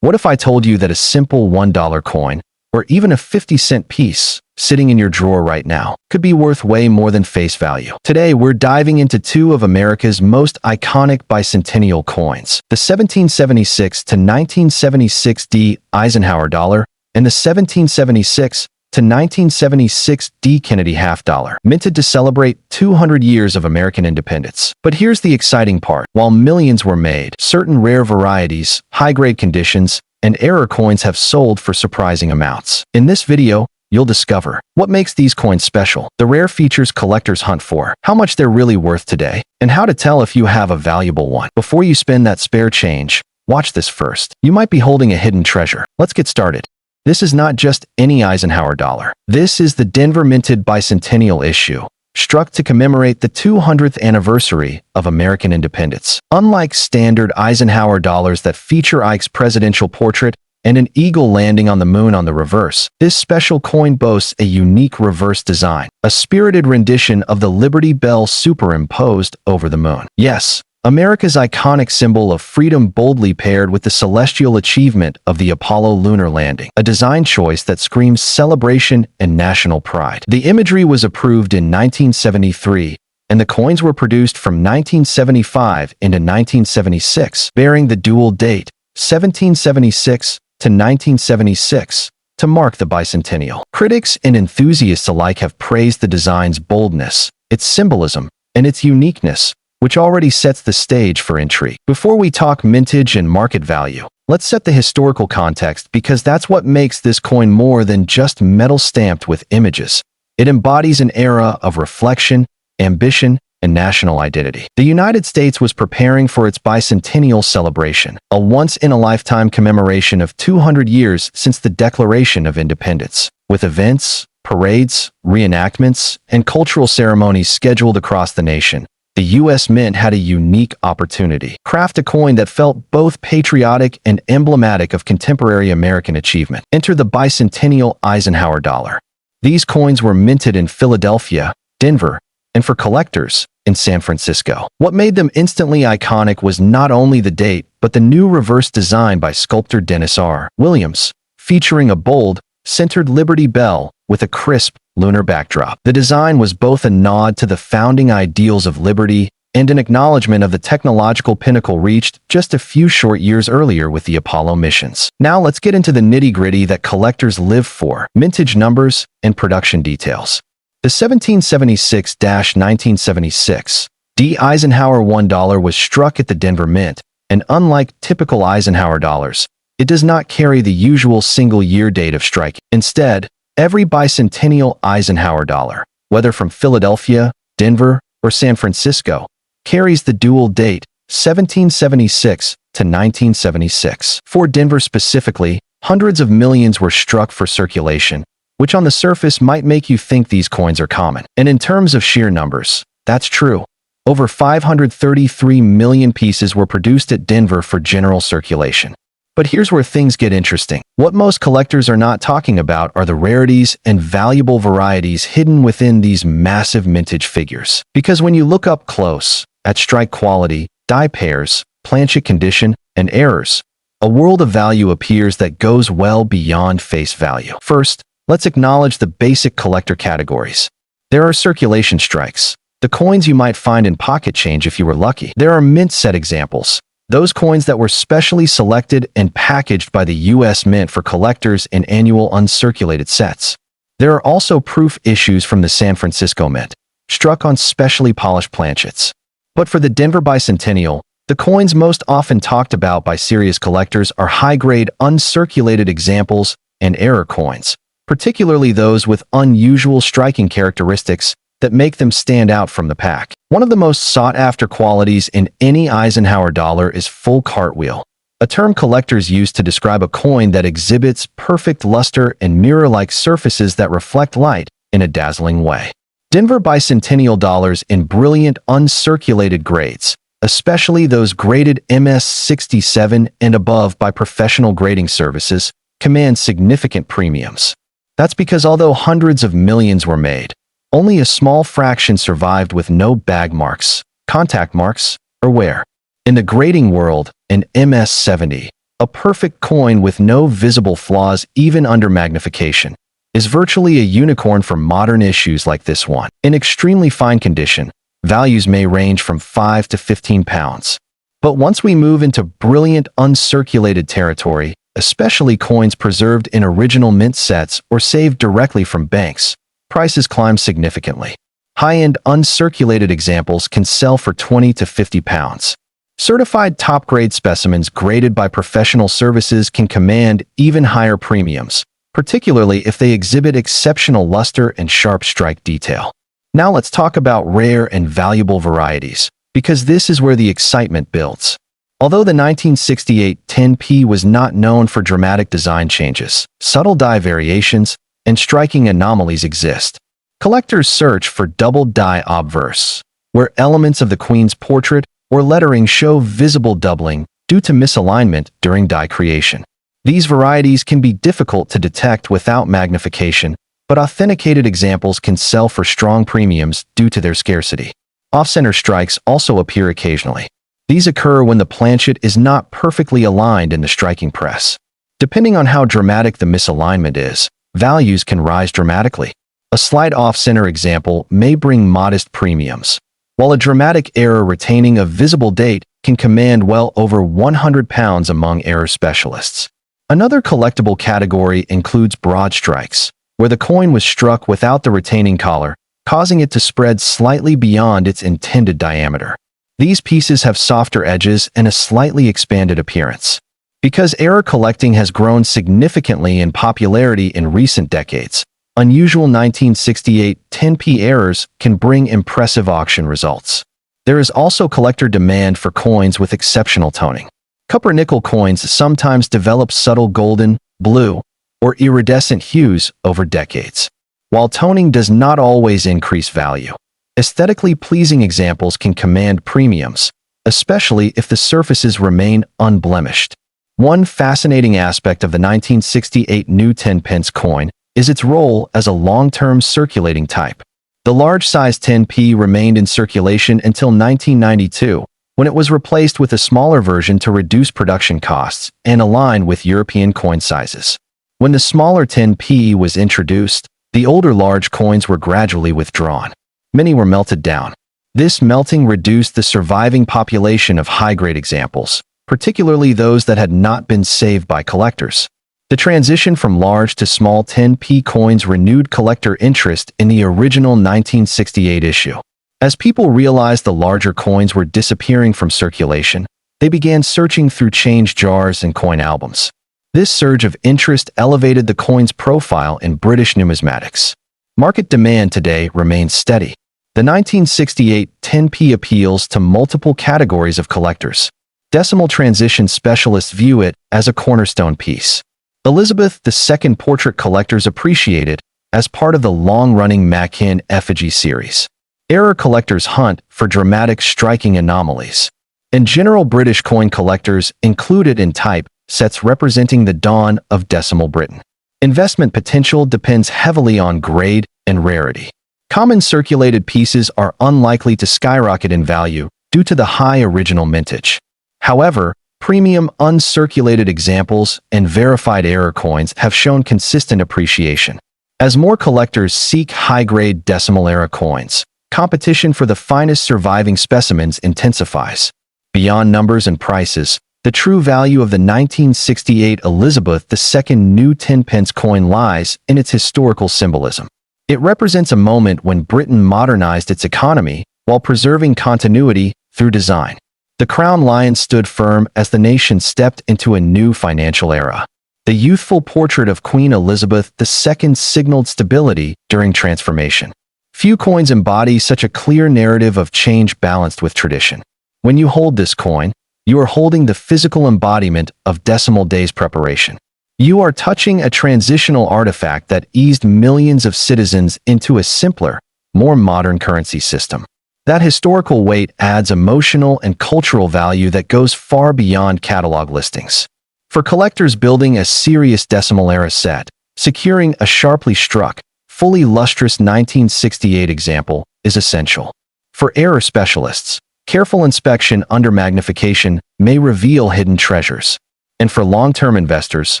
What if I told you that a simple $1 coin, or even a 50-cent piece, sitting in your drawer right now, could be worth way more than face value? Today, we're diving into two of America's most iconic bicentennial coins, the 1776 to 1976 D Eisenhower Dollar and the 1776 to 1976 D Kennedy half dollar, minted to celebrate 200 years of American independence. But here's the exciting part. While millions were made, certain rare varieties, high-grade conditions, and error coins have sold for surprising amounts. In this video, you'll discover what makes these coins special, the rare features collectors hunt for, how much they're really worth today, and how to tell if you have a valuable one. Before you spend that spare change, watch this first. You might be holding a hidden treasure. Let's get started. This is not just any Eisenhower dollar. This is the Denver minted bicentennial issue, struck to commemorate the 200th anniversary of American independence. Unlike standard Eisenhower dollars that feature Ike's presidential portrait and an eagle landing on the moon on the reverse, this special coin boasts a unique reverse design, a spirited rendition of the Liberty Bell superimposed over the moon. Yes, America's iconic symbol of freedom boldly paired with the celestial achievement of the Apollo lunar landing, a design choice that screams celebration and national pride. The imagery was approved in 1973, and the coins were produced from 1975 into 1976, bearing the dual date, 1776 to 1976, to mark the bicentennial. Critics and enthusiasts alike have praised the design's boldness, its symbolism, and its uniqueness, which already sets the stage for intrigue. Before we talk mintage and market value, let's set the historical context because that's what makes this coin more than just metal stamped with images. It embodies an era of reflection, ambition, and national identity. The United States was preparing for its bicentennial celebration, a once-in-a-lifetime commemoration of 200 years since the Declaration of Independence, with events, parades, reenactments, and cultural ceremonies scheduled across the nation. The U.S. Mint had a unique opportunity: craft a coin that felt both patriotic and emblematic of contemporary American achievement. Enter the bicentennial Eisenhower dollar. These coins were minted in Philadelphia, Denver, and for collectors, in San Francisco. What made them instantly iconic was not only the date, but the new reverse design by sculptor Dennis R. Williams, featuring a bold, centered Liberty Bell with a crisp, lunar backdrop. The design was both a nod to the founding ideals of liberty and an acknowledgement of the technological pinnacle reached just a few short years earlier with the Apollo missions. Now let's get into the nitty-gritty that collectors live for: mintage numbers and production details. The 1776-1976 D Eisenhower $1 was struck at the Denver Mint, and unlike typical Eisenhower dollars, it does not carry the usual single-year date of strike. Instead, every bicentennial Eisenhower dollar, whether from Philadelphia, Denver, or San Francisco, carries the dual date, 1776 to 1976. For Denver specifically, hundreds of millions were struck for circulation, which on the surface might make you think these coins are common. And in terms of sheer numbers, that's true. Over 533 million pieces were produced at Denver for general circulation. But here's where things get interesting. What most collectors are not talking about are the rarities and valuable varieties hidden within these massive mintage figures. Because when you look up close at strike quality, die pairs, planchet condition, and errors, a world of value appears that goes well beyond face value. First, let's acknowledge the basic collector categories. There are circulation strikes, the coins you might find in pocket change if you were lucky. There are mint set examples, those coins that were specially selected and packaged by the U.S. Mint for collectors in annual uncirculated sets. There are also proof issues from the San Francisco Mint, struck on specially polished planchets. But for the Denver bicentennial, the coins most often talked about by serious collectors are high-grade uncirculated examples and error coins, particularly those with unusual striking characteristics that make them stand out from the pack. One of the most sought-after qualities in any Eisenhower dollar is full cartwheel, a term collectors use to describe a coin that exhibits perfect luster and mirror-like surfaces that reflect light in a dazzling way. Denver bicentennial dollars in brilliant uncirculated grades, especially those graded MS67 and above by professional grading services, command significant premiums. That's because although hundreds of millions were made, only a small fraction survived with no bag marks, contact marks, or wear. In the grading world, an MS70, A perfect coin with no visible flaws even under magnification is virtually a unicorn for modern issues like this one. In extremely fine condition, values may range from 5 to 15 pounds. But once we move into brilliant uncirculated territory, especially coins preserved in original mint sets or saved directly from banks, prices climb significantly. High-end uncirculated examples can sell for 20 to 50 pounds. Certified top-grade specimens graded by professional services can command even higher premiums, particularly if they exhibit exceptional luster and sharp strike detail. Now let's talk about rare and valuable varieties, because this is where the excitement builds. Although the 1968 10p was not known for dramatic design changes, subtle die variations, and striking anomalies exist. Collectors search for double die obverse, where elements of the Queen's portrait or lettering show visible doubling due to misalignment during die creation. These varieties can be difficult to detect without magnification, but authenticated examples can sell for strong premiums due to their scarcity. Off-center strikes also appear occasionally. These occur when the planchet is not perfectly aligned in the striking press. Depending on how dramatic the misalignment is, values can rise dramatically. A slight off-center example may bring modest premiums, while a dramatic error retaining a visible date can command well over 100 pounds among error specialists. Another collectible category includes broad strikes, where the coin was struck without the retaining collar, causing it to spread slightly beyond its intended diameter. These pieces have softer edges and a slightly expanded appearance. Because error collecting has grown significantly in popularity in recent decades, unusual 1968 10p errors can bring impressive auction results. There is also collector demand for coins with exceptional toning. Copper-nickel coins sometimes develop subtle golden, blue, or iridescent hues over decades. While toning does not always increase value, aesthetically pleasing examples can command premiums, especially if the surfaces remain unblemished. One fascinating aspect of the 1968 new 10-pence coin is its role as a long-term circulating type. The large-size 10p remained in circulation until 1992, when it was replaced with a smaller version to reduce production costs and align with European coin sizes. When the smaller 10p was introduced, the older large coins were gradually withdrawn. Many were melted down. This melting reduced the surviving population of high-grade examples, particularly those that had not been saved by collectors. The transition from large to small 10p coins renewed collector interest in the original 1968 issue. As people realized the larger coins were disappearing from circulation, they began searching through change jars and coin albums. This surge of interest elevated the coin's profile in British numismatics. Market demand today remains steady. The 1968 10p appeals to multiple categories of collectors. Decimal transition specialists view it as a cornerstone piece. Elizabeth II portrait collectors appreciate it as part of the long-running Machin effigy series. Error collectors hunt for dramatic striking anomalies. And general British coin collectors include it in type sets representing the dawn of decimal Britain. Investment potential depends heavily on grade and rarity. Common circulated pieces are unlikely to skyrocket in value due to the high original mintage. However, premium uncirculated examples and verified error coins have shown consistent appreciation. As more collectors seek high-grade decimal-era coins, competition for the finest surviving specimens intensifies. Beyond numbers and prices, the true value of the 1968 Elizabeth II new 10-pence coin lies in its historical symbolism. It represents a moment when Britain modernized its economy while preserving continuity through design. The Crown Lion stood firm as the nation stepped into a new financial era. The youthful portrait of Queen Elizabeth II signaled stability during transformation. Few coins embody such a clear narrative of change balanced with tradition. When you hold this coin, you are holding the physical embodiment of decimal days preparation. You are touching a transitional artifact that eased millions of citizens into a simpler, more modern currency system. That historical weight adds emotional and cultural value that goes far beyond catalog listings. For collectors building a serious decimal-era set, securing a sharply struck, fully lustrous 1968 example is essential. For error specialists, careful inspection under magnification may reveal hidden treasures. And for long-term investors,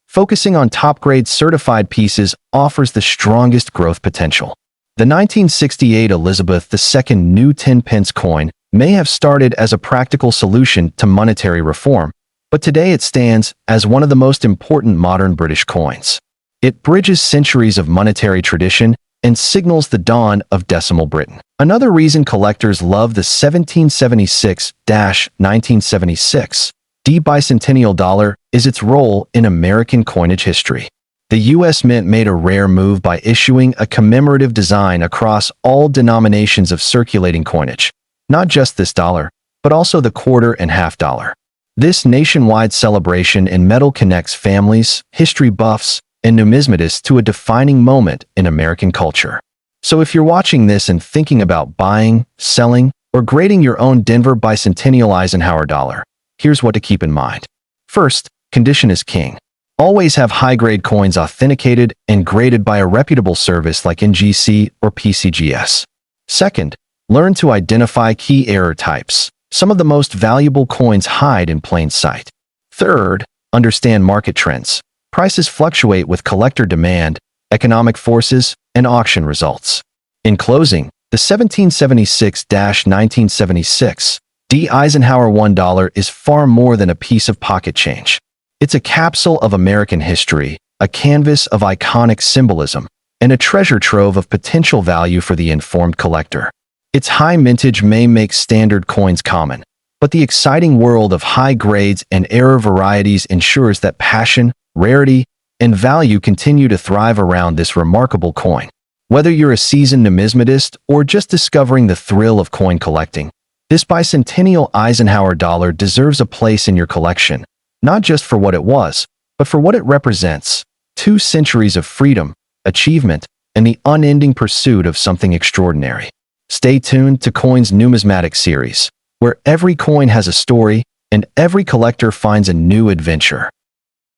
focusing on top-grade certified pieces offers the strongest growth potential. The 1968 Elizabeth II new 10-pence coin may have started as a practical solution to monetary reform, but today it stands as one of the most important modern British coins. It bridges centuries of monetary tradition and signals the dawn of decimal Britain. Another reason collectors love the 1776-1976 D Bicentennial Dollar is its role in American coinage history. The U.S. Mint made a rare move by issuing a commemorative design across all denominations of circulating coinage, not just this dollar, but also the quarter and half dollar. This nationwide celebration in metal connects families, history buffs, and numismatists to a defining moment in American culture. So if you're watching this and thinking about buying, selling, or grading your own Denver Bicentennial Eisenhower Dollar, here's what to keep in mind. First, condition is king. Always have high-grade coins authenticated and graded by a reputable service like NGC or PCGS. Second, learn to identify key error types. Some of the most valuable coins hide in plain sight. Third, understand market trends. Prices fluctuate with collector demand, economic forces, and auction results. In closing, the 1776-1976 D Eisenhower $1 is far more than a piece of pocket change. It's a capsule of American history, a canvas of iconic symbolism, and a treasure trove of potential value for the informed collector. Its high mintage may make standard coins common, but the exciting world of high grades and rare varieties ensures that passion, rarity, and value continue to thrive around this remarkable coin. Whether you're a seasoned numismatist or just discovering the thrill of coin collecting, this Bicentennial Eisenhower Dollar deserves a place in your collection, not just for what it was, but for what it represents: 2 centuries of freedom, achievement, and the unending pursuit of something extraordinary. Stay tuned to Coin's numismatic series, where every coin has a story and every collector finds a new adventure.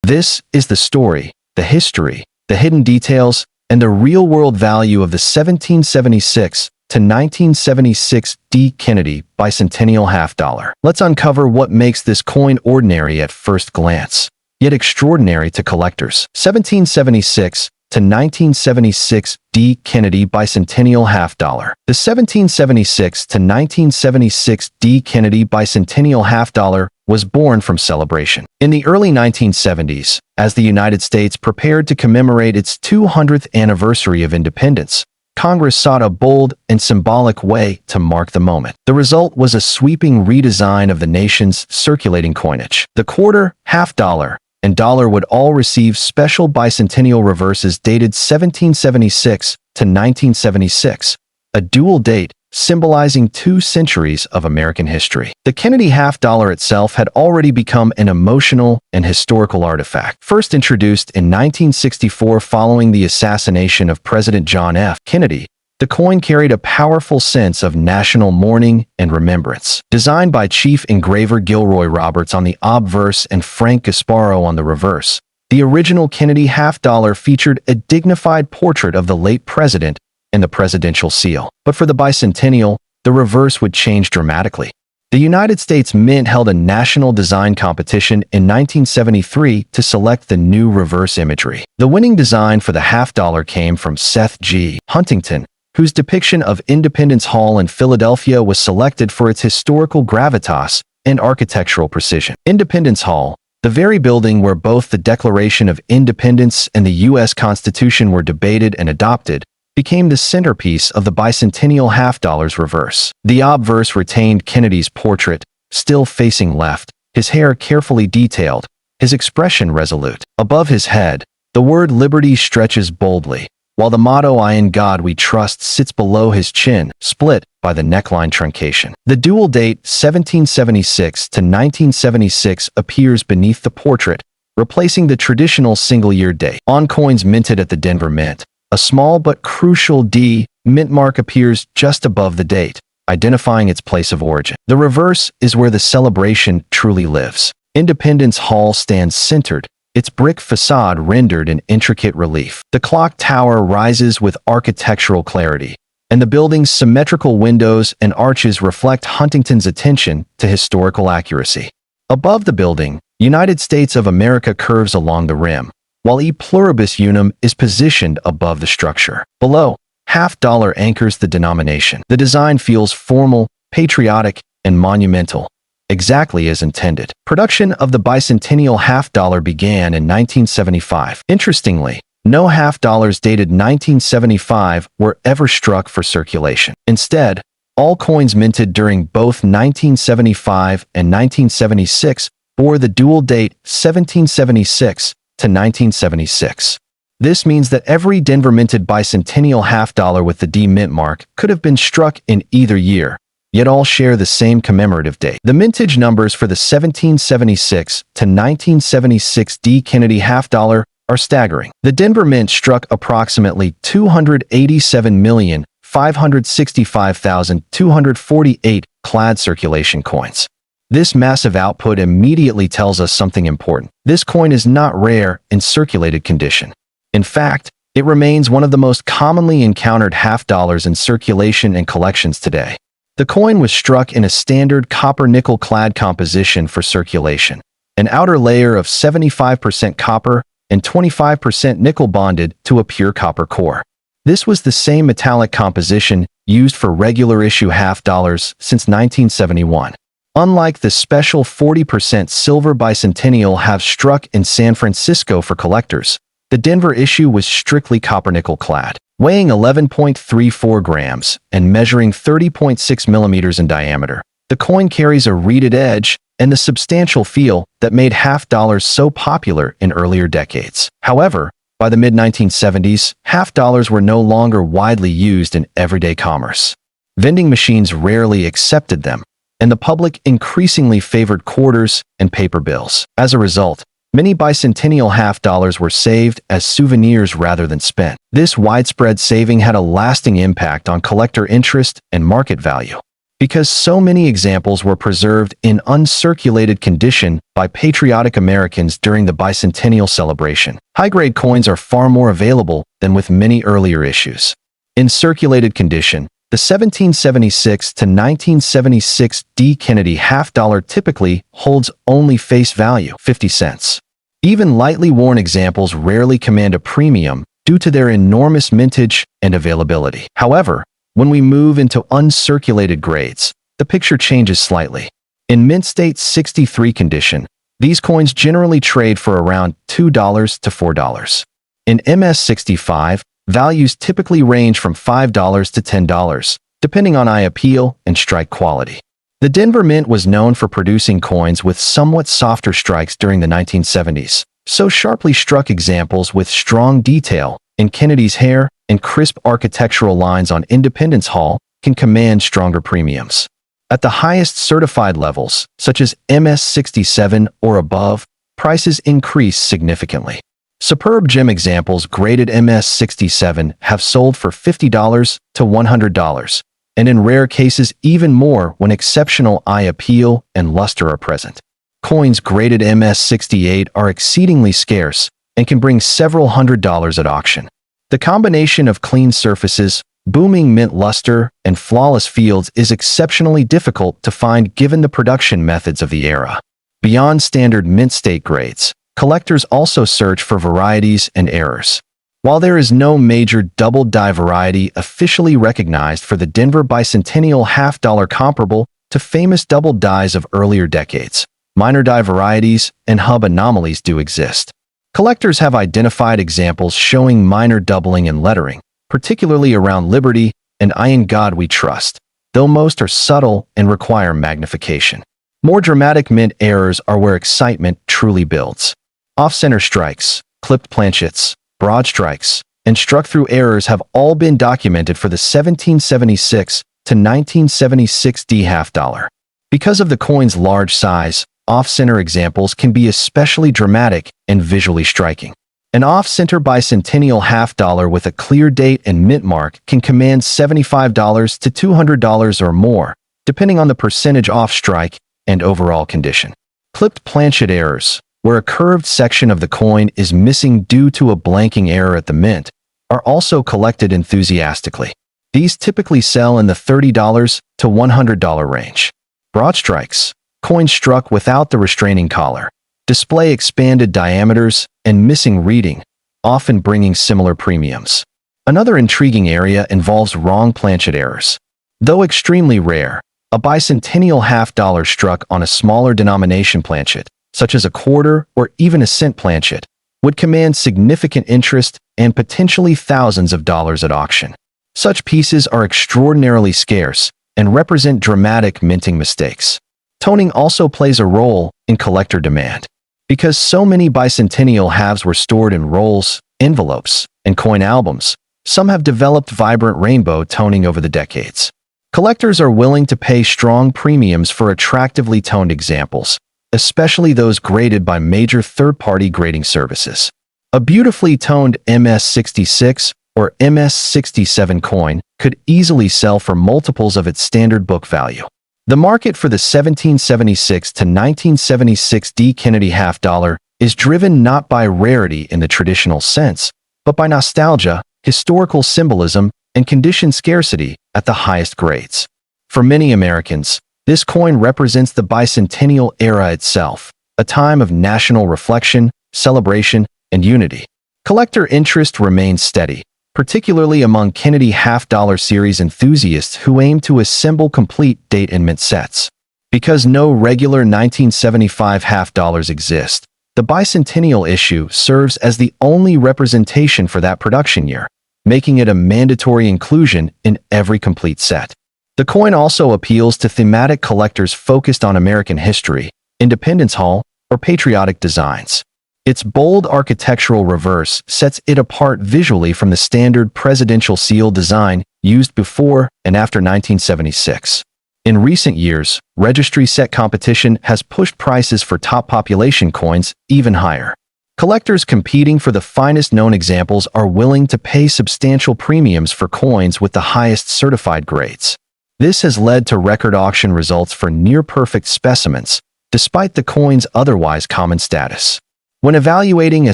This is the story, the history, the hidden details, and the real-world value of the 1776-1976 D. Kennedy Bicentennial Half Dollar. Let's uncover what makes this coin ordinary at first glance, yet extraordinary to collectors. 1776-1976 D. Kennedy Bicentennial Half Dollar. The 1776-1976 D. Kennedy Bicentennial Half Dollar was born from celebration. In the early 1970s, as the United States prepared to commemorate its 200th anniversary of independence, Congress sought a bold and symbolic way to mark the moment. The result was a sweeping redesign of the nation's circulating coinage. The quarter, half dollar, and dollar would all receive special bicentennial reverses dated 1776 to 1976, a dual date symbolizing 2 centuries of American history. The Kennedy half dollar itself had already become an emotional and historical artifact. First introduced in 1964 following the assassination of President John F. Kennedy, the coin carried a powerful sense of national mourning and remembrance. Designed by Chief Engraver Gilroy Roberts on the obverse and Frank Gasparo on the reverse, the original Kennedy half dollar featured a dignified portrait of the late president and the presidential seal. But for the bicentennial, the reverse would change dramatically. The United States Mint held a national design competition in 1973 to select the new reverse imagery. The winning design for the half dollar came from Seth G. Huntington, whose depiction of Independence Hall in Philadelphia was selected for its historical gravitas and architectural precision. Independence Hall, the very building where both the Declaration of Independence and the U.S. Constitution were debated and adopted, became the centerpiece of the bicentennial half dollar's reverse. The obverse retained Kennedy's portrait, still facing left, his hair carefully detailed, his expression resolute. Above his head, the word liberty stretches boldly, while the motto "I in God we trust" sits below his chin, split by the neckline truncation. The dual date 1776 to 1976 appears beneath the portrait, replacing the traditional single-year date. On coins minted at the Denver Mint, a small but crucial D mint mark appears just above the date, identifying its place of origin. The reverse is where the celebration truly lives. Independence Hall stands centered, its brick facade rendered in intricate relief. The clock tower rises with architectural clarity, and the building's symmetrical windows and arches reflect Huntington's attention to historical accuracy. Above the building, United States of America curves along the rim, while E pluribus unum is positioned above the structure. Below, half dollar anchors the denomination. The design feels formal, patriotic, and monumental, exactly as intended. Production of the bicentennial half dollar began in 1975. Interestingly, no half dollars dated 1975 were ever struck for circulation. Instead, all coins minted during both 1975 and 1976 bore the dual date 1776 to 1976. This means that every Denver minted bicentennial half dollar with the D mint mark could have been struck in either year, yet all share the same commemorative date. The mintage numbers for the 1776 to 1976 D Kennedy half dollar are staggering. The Denver Mint struck approximately 287,565,248 clad circulation coins. This massive output immediately tells us something important. This coin is not rare in circulated condition. In fact, it remains one of the most commonly encountered half dollars in circulation and collections today. The coin was struck in a standard copper-nickel clad composition for circulation, an outer layer of 75% copper and 25% nickel bonded to a pure copper core. This was the same metallic composition used for regular issue half dollars since 1971. Unlike the special 40% silver bicentennial have struck in San Francisco for collectors, the Denver issue was strictly copper-nickel clad. Weighing 11.34 grams and measuring 30.6 millimeters in diameter, the coin carries a reeded edge and the substantial feel that made half dollars so popular in earlier decades. However, by the mid-1970s, half dollars were no longer widely used in everyday commerce. Vending machines rarely accepted them, and the public increasingly favored quarters and paper bills. As a result, many bicentennial half dollars were saved as souvenirs rather than spent. This widespread saving had a lasting impact on collector interest and market value. Because so many examples were preserved in uncirculated condition by patriotic Americans during the bicentennial celebration, high-grade coins are far more available than with many earlier issues. In circulated condition, the 1776 to 1976 D Kennedy half dollar typically holds only face value, 50 cents. Even lightly worn examples rarely command a premium due to their enormous mintage and availability. However, when we move into uncirculated grades, the picture changes slightly. In mint state 63 condition, these coins generally trade for around $2 to $4. In MS 65, values typically range from $5 to $10, depending on eye appeal and strike quality. The Denver Mint was known for producing coins with somewhat softer strikes during the 1970s, so sharply struck examples with strong detail in Kennedy's hair and crisp architectural lines on Independence Hall can command stronger premiums. At the highest certified levels, such as MS 67 or above, prices increase significantly. Superb gem examples graded MS 67 have sold for $50 to $100, and in rare cases even more when exceptional eye appeal and luster are present. Coins graded MS 68 are exceedingly scarce and can bring several $100s at auction. The combination of clean surfaces, booming mint luster, and flawless fields is exceptionally difficult to find given the production methods of the era. Beyond standard mint state grades, collectors also search for varieties and errors. While there is no major double die variety officially recognized for the Denver bicentennial half dollar comparable to famous double dies of earlier decades, minor die varieties and hub anomalies do exist. Collectors have identified examples showing minor doubling in lettering, particularly around Liberty and I In God We Trust, though most are subtle and require magnification. More dramatic mint errors are where excitement truly builds. Off-center strikes, clipped planchets, broad strikes, and struck-through errors have all been documented for the 1776 to 1976 D half dollar. Because of the coin's large size, off-center examples can be especially dramatic and visually striking. An off-center bicentennial half dollar with a clear date and mint mark can command $75 to $200 or more, depending on the percentage off strike and overall condition. Clipped planchet errors, where a curved section of the coin is missing due to a blanking error at the mint, are also collected enthusiastically. These typically sell in the $30 to $100 range. Broad strikes, coins struck without the restraining collar, display expanded diameters, and missing reading, often bringing similar premiums. Another intriguing area involves wrong planchet errors. Though extremely rare, a bicentennial half-dollar struck on a smaller denomination planchet, such as a quarter or even a cent planchet, would command significant interest and potentially thousands of dollars at auction. Such pieces are extraordinarily scarce and represent dramatic minting mistakes. Toning also plays a role in collector demand. Because so many bicentennial halves were stored in rolls, envelopes, and coin albums, some have developed vibrant rainbow toning over the decades. Collectors are willing to pay strong premiums for attractively toned examples, especially those graded by major third-party grading services. A beautifully toned MS66 or MS67 coin could easily sell for multiples of its standard book value. The market for the 1776 to 1976 D Kennedy half-dollar is driven not by rarity in the traditional sense, but by nostalgia, historical symbolism, and condition scarcity at the highest grades. For many Americans, this coin represents the bicentennial era itself, a time of national reflection, celebration, and unity. Collector interest remains steady, particularly among Kennedy half-dollar series enthusiasts who aim to assemble complete date and mint sets. Because no regular 1975 half-dollars exist, the bicentennial issue serves as the only representation for that production year, making it a mandatory inclusion in every complete set. The coin also appeals to thematic collectors focused on American history, Independence Hall, or patriotic designs. Its bold architectural reverse sets it apart visually from the standard presidential seal design used before and after 1976. In recent years, registry set competition has pushed prices for top population coins even higher. Collectors competing for the finest known examples are willing to pay substantial premiums for coins with the highest certified grades. This has led to record auction results for near-perfect specimens, despite the coin's otherwise common status. When evaluating a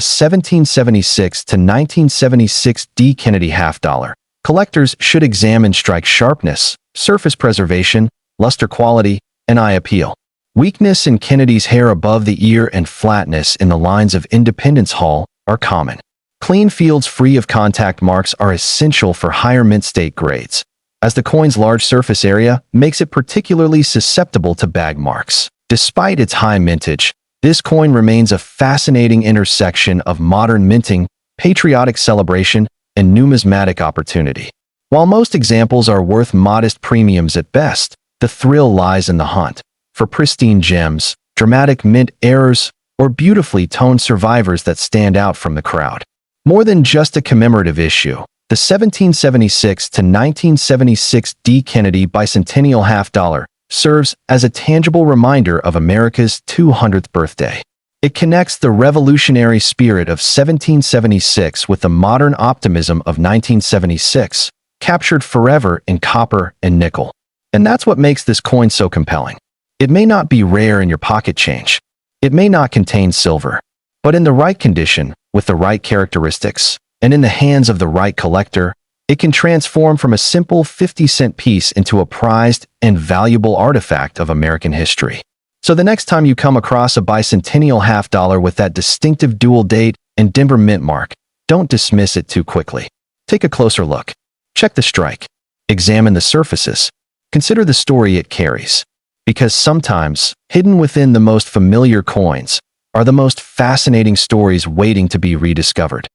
1776 to 1976 D Kennedy half-dollar, collectors should examine strike sharpness, surface preservation, luster quality, and eye appeal. Weakness in Kennedy's hair above the ear and flatness in the lines of Independence Hall are common. Clean fields free of contact marks are essential for higher mint state grades, as the coin's large surface area makes it particularly susceptible to bag marks. Despite its high mintage, this coin remains a fascinating intersection of modern minting, patriotic celebration, and numismatic opportunity. While most examples are worth modest premiums at best, the thrill lies in the hunt for pristine gems, dramatic mint errors, or beautifully toned survivors that stand out from the crowd. More than just a commemorative issue, the 1776 to 1976 D Kennedy Bicentennial half-dollar serves as a tangible reminder of America's 200th birthday. It connects the revolutionary spirit of 1776 with the modern optimism of 1976, captured forever in copper and nickel. And that's what makes this coin so compelling. It may not be rare in your pocket change. It may not contain silver. But in the right condition, with the right characteristics, and in the hands of the right collector, it can transform from a simple 50-cent piece into a prized and valuable artifact of American history. So the next time you come across a bicentennial half-dollar with that distinctive dual date and Denver mint mark, don't dismiss it too quickly. Take a closer look. Check the strike. Examine the surfaces. Consider the story it carries. Because sometimes, hidden within the most familiar coins, are the most fascinating stories waiting to be rediscovered.